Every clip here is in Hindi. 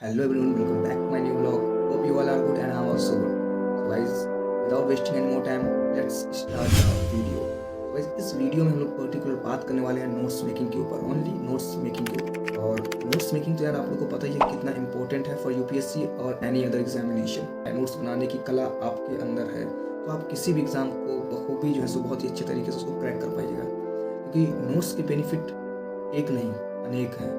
Hello everyone, welcome back to my new vlog. Hope you all are good and I'm also good. So guys, without wasting any more time, let's start the video. So guys, इस वीडियो में हम लोग पर्टिकुलर बात करने वाले हैं नोट्स मेकिंग के ऊपर, ओनली नोट्स मेकिंग के ऊपर। और नोट्स मेकिंग तो यार आप लोग को पता ही है कितना इंपॉर्टेंट है फॉर यूपीएससी और एनी अदर एग्जामिनेशन। नोट्स बनाने की कला आपके अंदर है तो आप किसी भी एग्जाम को बखूबी जो है सो बहुत ही अच्छे तरीके से उसको क्रैक कर पाइएगा, क्योंकि नोट्स के बेनिफिट एक नहीं अनेक हैं।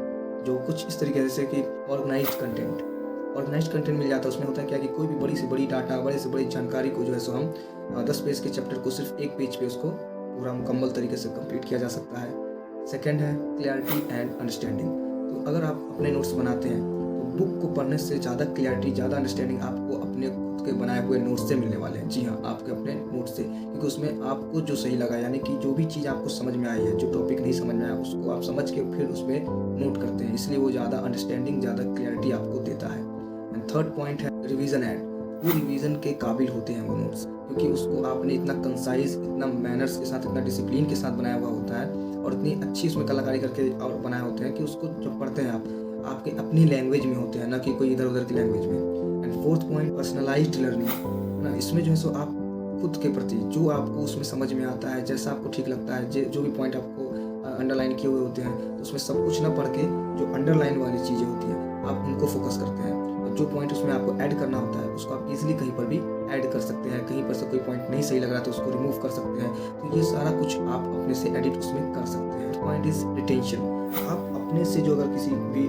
जो कुछ इस तरीके से कि ऑर्गेनाइज्ड कंटेंट मिल जाता है। उसमें होता है क्या कि कोई भी बड़ी से बड़ी डाटा, बड़े से बड़ी जानकारी को जो है सो हम 10 पेज के चैप्टर को सिर्फ एक पेज पे उसको पूरा मुकम्मल तरीके से कंप्लीट किया जा सकता है। सेकंड है क्लैरिटी एंड अंडरस्टैंडिंग। तो अगर आप अपने नोट्स बनाते हैं तो बुक को पढ़ने से ज़्यादा क्लैरिटी, ज़्यादा अंडरस्टैंडिंग आपको अपने खुद के बनाए हुए नोट्स से मिलने वाले हैं। जी हाँ, आपके अपने नोट्स से, क्योंकि उसमें आपको जो सही लगा, यानी कि जो भी चीज़ आपको समझ में आई है, जो टॉपिक नहीं समझ में आया उसको आप समझ के फिर उसमें नोट करते हैं, इसलिए वो ज़्यादा अंडरस्टैंडिंग, ज़्यादा क्लैरिटी आपको देता है। एंड थर्ड पॉइंट है रिवीजन एड। वो रिवीजन के काबिल होते हैं वो नोट्स, क्योंकि उसको आपने इतना कंसाइज, इतना मैनर्स के साथ, इतना डिसिप्लिन के साथ बनाया हुआ होता है और इतनी अच्छी उसमें कलाकारी करके और बनाए होते हैं कि उसको जब पढ़ते हैं आप, आपके अपनी लैंग्वेज में होते हैं, ना कि कोई इधर उधर की लैंग्वेज में। And fourth point personalised learning ना। इसमें जो है सो आप खुद के प्रति जो आपको उसमें समझ में आता है, जैसा आपको ठीक लगता है, जो भी पॉइंट आपको अंडरलाइन किए हुए होते हैं, तो उसमें सब कुछ ना पढ़ के जो अंडरलाइन वाली चीज़ें होती हैं आप उनको फोकस करते हैं। और जो पॉइंट उसमें आपको ऐड करना होता है उसको आप इजीली कहीं पर भी ऐड कर सकते हैं। कहीं पर से कोई पॉइंट नहीं सही लग रहा तो उसको रिमूव कर सकते हैं। तो ये सारा कुछ आप अपने से एडिट उसमें कर सकते हैं। Point is retention. आप अपने से जो अगर किसी भी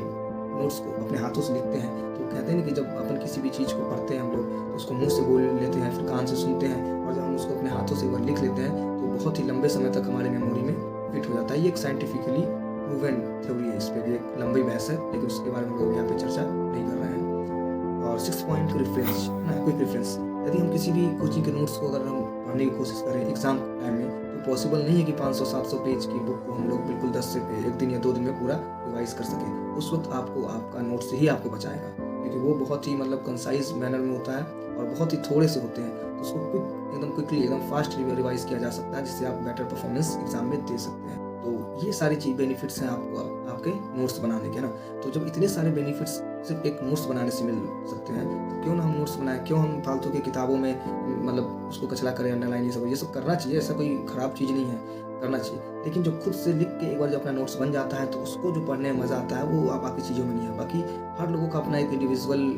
नोट्स को अपने हाथों से लिखते हैं तो कहते हैं ना कि जब अपन किसी भी चीज़ को पढ़ते हैं हम लोग तो उसको मुंह से बोल लेते हैं, फिर कान से सुनते हैं, और जब हम उसको अपने हाथों से एक बार लिख लेते हैं तो बहुत ही लंबे समय तक हमारे मेमोरी में फिट हो जाता है। ये एक साइंटिफिकली प्रूवन थ्योरी है, इस पर भी एक लंबी बहस है, लेकिन उसके बारे में हम लोग यहाँ पे चर्चा नहीं कर रहे हैं। और 6 पॉइंट रेफरेंस ना, क्विक रेफरेंस। यदि हम किसी भी कोचिंग के नोट्स को अगर हम पढ़ने की कोशिश करें एग्जाम टाइम में, तो पॉसिबल नहीं है कि 500-700 पेज की बुक को हम लोग बिल्कुल 10 से 1 दिन या 2 दिन में पूरा रिवाइज कर सकें। उस वक्त आपको आपका नोट से ही आपको बचाएगा, क्योंकि वो बहुत ही कंसाइज मैनर में होता है और बहुत ही थोड़े से होते हैं, तो उसको एकदम क्विकली, एकदम फास्ट रिवाइज किया जा सकता है, जिससे आप बेटर परफॉर्मेंस एग्जाम में दे सकते हैं। तो ये सारी चीज बेनिफिट्स हैं आपको आपके नोट्स बनाने के ना। तो जब इतने सारे बेनिफिट्स सिर्फ एक नोट्स बनाने से मिल सकते हैं तो क्यों ना हम नोट्स बनाएं, क्यों हम फालतू की किताबों में उसको कचरा करें, अंडरलाइन, ये सब करना चाहिए। ऐसा कोई खराब चीज़ नहीं है, करना चाहिए। लेकिन जो खुद से लिख के एक बार जब अपना नोट्स बन जाता है तो उसको जो पढ़ने में मज़ा आता है वो आप बाकी चीज़ों में नहीं है। बाकी हर लोगों का अपना एक इंडिविजुअल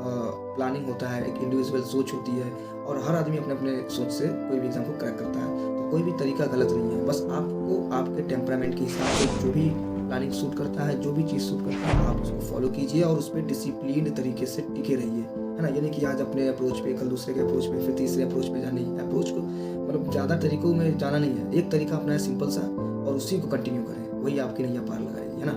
प्लानिंग होता है, एक इंडिविजुअल सोच होती है, और हर आदमी अपने अपने सोच से कोई भी एग्जाम को क्रैक करता है। तो कोई भी तरीका गलत नहीं है, बस आपको आपके टेम्परामेंट के हिसाब से जो भी प्लानिंग सूट करता है, जो भी चीज़ सूट करता है, आप उसको फॉलो कीजिए और उस पर डिसिप्लिन तरीके से टिके रहिए, है ना। यानी कि आज अपने अप्रोच पे, कल दूसरे के अप्रोच पे, फिर तीसरे अप्रोच पे जाने, अप्रोच को ज़्यादा तरीकों में जाना नहीं है। एक तरीका अपना है सिंपल सा, और उसी को कंटिन्यू करें, वही आपकी नैया पार लगाएगी, है ना।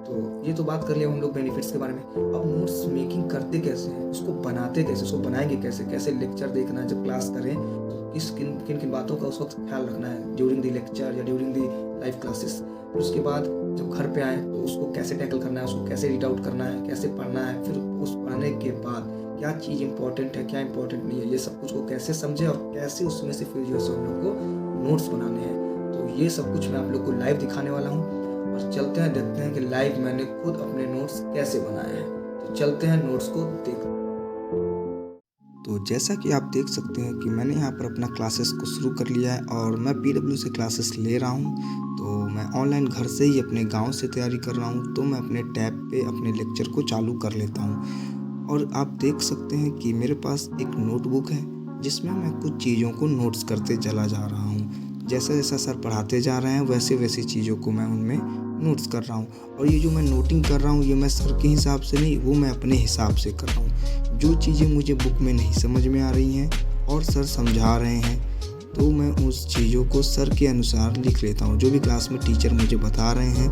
तो ये तो बात कर लिया हम लोग बेनिफिट्स के बारे में। अब नोट्स मेकिंग करते कैसे हैं, उसको बनाते कैसे, उसको बनाएंगे कैसे, कैसे लेक्चर देखना है, जब क्लास करें तो किन किन बातों का उस वक्त ख्याल रखना है ड्यूरिंग द लेक्चर या ड्यूरिंग द लाइव क्लासेस। फिर उसके बाद जब घर पे आए तो उसको कैसे टैकल करना है, उसको कैसे रीड आउट करना है, कैसे पढ़ना है, फिर उस पढ़ने के बाद क्या चीज़ इंपॉर्टेंट है, क्या इंपॉर्टेंट नहीं है, ये सब कुछ को कैसे समझे और कैसे उसमें से फिर जो है हम लोग को नोट्स बनाने हैं। तो ये सब कुछ मैं आप लोग को लाइव दिखाने वाला हूँ, और चलते हैं देखते हैं कि लाइव मैंने खुद अपने नोट्स कैसे बनाए हैं। तो चलते हैं नोट्स को देखते। तो जैसा कि आप देख सकते हैं कि मैंने यहाँ पर अपना क्लासेस को शुरू कर लिया है और मैं पीडब्ल्यू से क्लासेस ले रहा हूँ। तो मैं ऑनलाइन घर से ही अपने गांव से तैयारी कर रहा हूँ, तो मैं अपने टैब पे अपने लेक्चर को चालू कर लेता हूँ। और आप देख सकते हैं कि मेरे पास एक नोटबुक है जिसमें मैं कुछ चीज़ों को नोट्स करते चला जा रहा हूँ। जैसा जैसा सर पढ़ाते जा रहे हैं वैसे वैसी चीज़ों को मैं उनमें नोट्स कर रहा हूँ। और ये जो मैं नोटिंग कर रहा हूँ ये मैं सर के हिसाब से नहीं, वो मैं अपने हिसाब से कर रहा हूँ। जो चीज़ें मुझे बुक में नहीं समझ में आ रही हैं और सर समझा रहे हैं तो मैं उस चीज़ों को सर के अनुसार लिख लेता हूँ। जो भी क्लास में टीचर मुझे बता रहे हैं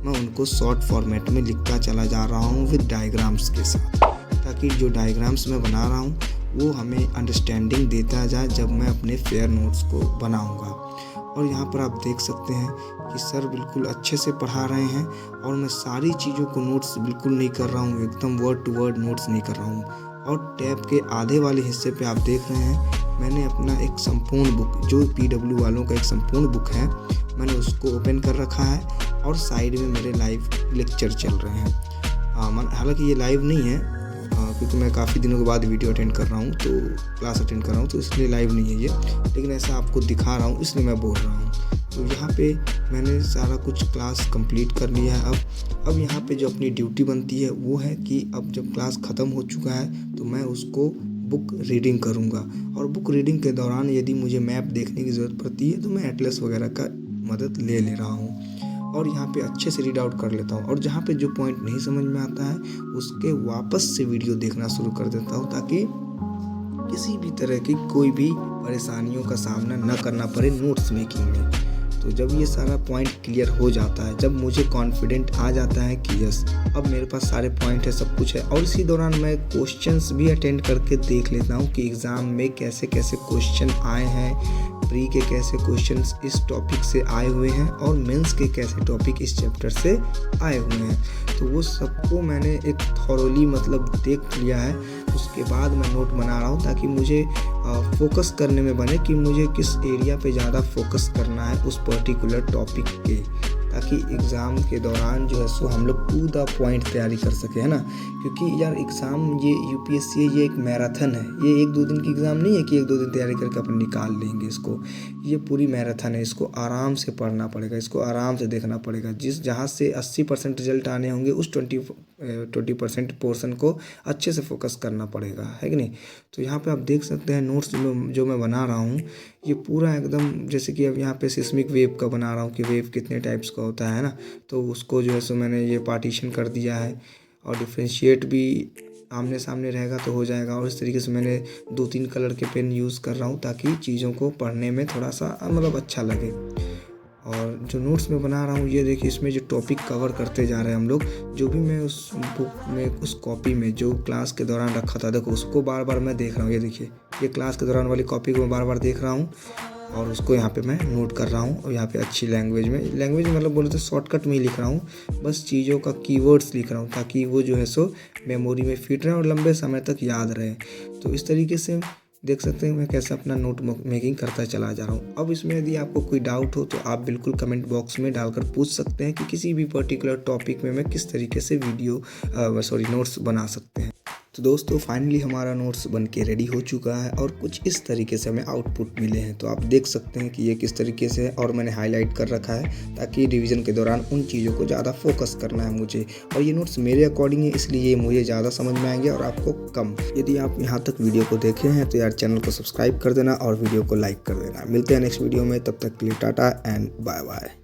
मैं उनको शॉर्ट फॉर्मेट में लिखता चला जा रहा हूँ विद डायग्राम्स के साथ, ताकि जो डायग्राम्स मैं बना रहा हूँ वो हमें अंडरस्टैंडिंग देता जाए जब मैं अपने फेयर नोट्स को बनाऊँगा। और यहाँ पर आप देख सकते हैं कि सर बिल्कुल अच्छे से पढ़ा रहे हैं और मैं सारी चीज़ों को नोट्स बिल्कुल नहीं कर रहा हूँ, एकदम वर्ड टू वर्ड नोट्स नहीं कर रहा हूँ। और टैब के आधे वाले हिस्से पे आप देख रहे हैं मैंने अपना एक संपूर्ण बुक, जो पीडब्ल्यू वालों का एक संपूर्ण बुक है, मैंने उसको ओपन कर रखा है और साइड में मेरे लाइव लेक्चर चल रहे हैं। हालांकि ये लाइव नहीं है क्योंकि मैं काफ़ी दिनों के बाद वीडियो अटेंड कर रहा हूँ, तो क्लास अटेंड कर रहा हूँ, तो इसलिए लाइव नहीं है ये, लेकिन ऐसा आपको दिखा रहा हूँ इसलिए मैं बोल रहा हूँ। तो यहाँ पे मैंने सारा कुछ क्लास कंप्लीट कर लिया है। अब यहाँ पे जो अपनी ड्यूटी बनती है वो है कि अब जब क्लास ख़त्म हो चुका है तो मैं उसको बुक रीडिंग करूँगा, और बुक रीडिंग के दौरान यदि मुझे मैप देखने की ज़रूरत पड़ती है तो मैं एटलस वगैरह का मदद ले रहा हूँ, और यहाँ पे अच्छे से रीड आउट कर लेता हूँ, और जहाँ पे जो पॉइंट नहीं समझ में आता है उसके वापस से वीडियो देखना शुरू कर देता हूँ, ताकि किसी भी तरह की कोई भी परेशानियों का सामना न करना पड़े नोट्स मेकिंग में। तो जब ये सारा पॉइंट क्लियर हो जाता है, जब मुझे कॉन्फिडेंट आ जाता है कि यस अब मेरे पास सारे पॉइंट है, सब कुछ है, और इसी दौरान मैं क्वेश्चंस भी अटेंड करके देख लेता हूँ कि एग्ज़ाम में कैसे कैसे क्वेश्चन आए हैं, प्री के कैसे क्वेश्चंस इस टॉपिक से आए हुए हैं, और मेंस के कैसे टॉपिक इस चैप्टर से आए हुए हैं। तो वो सबको मैंने एक थॉरोली देख लिया है। उसके बाद मैं नोट बना रहा हूँ ताकि मुझे फोकस करने में बने कि मुझे किस एरिया पे ज़्यादा फोकस करना है उस पर्टिकुलर टॉपिक के, ताकि एग्ज़ाम के दौरान जो है सो हम लोग टू द पॉइंट तैयारी कर सके, है ना। क्योंकि यार एग्ज़ाम ये यूपीएससी ये एक मैराथन है, ये 1-2 दिन की एग्ज़ाम नहीं है कि 1-2 दिन तैयारी करके अपन निकाल लेंगे इसको। ये पूरी मैराथन है, इसको आराम से पढ़ना पड़ेगा, इसको आराम से देखना पड़ेगा। जहाँ से 80% रिजल्ट आने होंगे उस 20% पोर्शन को अच्छे से फोकस करना पड़ेगा, है कि नहीं। तो यहाँ पे आप देख सकते हैं नोट्स जो मैं बना रहा हूँ ये पूरा एकदम, जैसे कि अब यहाँ पे सिस्मिक वेव का बना रहा हूँ कि वेव कितने टाइप्स का होता है ना, तो उसको जो है सो मैंने ये पार्टीशन कर दिया है, और डिफ्रेंशिएट भी आमने सामने रहेगा तो हो जाएगा। और इस तरीके से मैंने 2-3 कलर के पेन यूज़ कर रहा हूँ ताकि चीज़ों को पढ़ने में थोड़ा सा अच्छा लगे। और जो नोट्स में बना रहा हूँ ये देखिए, इसमें जो टॉपिक कवर करते जा रहे हैं हम लोग, जो भी मैं उस बुक में उस कॉपी में जो क्लास के दौरान रखा था, देखो उसको बार बार मैं देख रहा हूँ। ये देखिए, ये क्लास के दौरान वाली कॉपी को मैं बार बार देख रहा हूँ, और उसको यहाँ पे मैं नोट कर रहा हूँ। और यहाँ पे अच्छी लैंग्वेज में बोले तो शॉर्टकट में ही लिख रहा हूँ, बस चीज़ों का कीवर्ड्स लिख रहा हूँ ताकि वो जो है सो मेमोरी में फिट रहे और लंबे समय तक याद रहे। तो इस तरीके से देख सकते हैं मैं कैसे अपना नोट मेकिंग करता चला जा रहा हूँ। अब इसमें यदि आपको कोई डाउट हो तो आप बिल्कुल कमेंट बॉक्स में डालकर पूछ सकते हैं कि किसी भी पर्टिकुलर टॉपिक में मैं किस तरीके से नोट्स बना सकते हैं। तो दोस्तों फाइनली हमारा नोट्स बन के रेडी हो चुका है, और कुछ इस तरीके से हमें आउटपुट मिले हैं। तो आप देख सकते हैं कि ये किस तरीके से है, और मैंने हाईलाइट कर रखा है ताकि रिवीजन के दौरान उन चीज़ों को ज़्यादा फोकस करना है मुझे। और ये नोट्स मेरे अकॉर्डिंग है, इसलिए ये मुझे ज़्यादा समझ में आएंगे और आपको कम। यदि आप यहाँ तक वीडियो को देखे हैं तो यार चैनल को सब्सक्राइब कर देना और वीडियो को लाइक कर देना। मिलते हैं नेक्स्ट वीडियो में, तब तक के लिए टाटा एंड बाय बाय।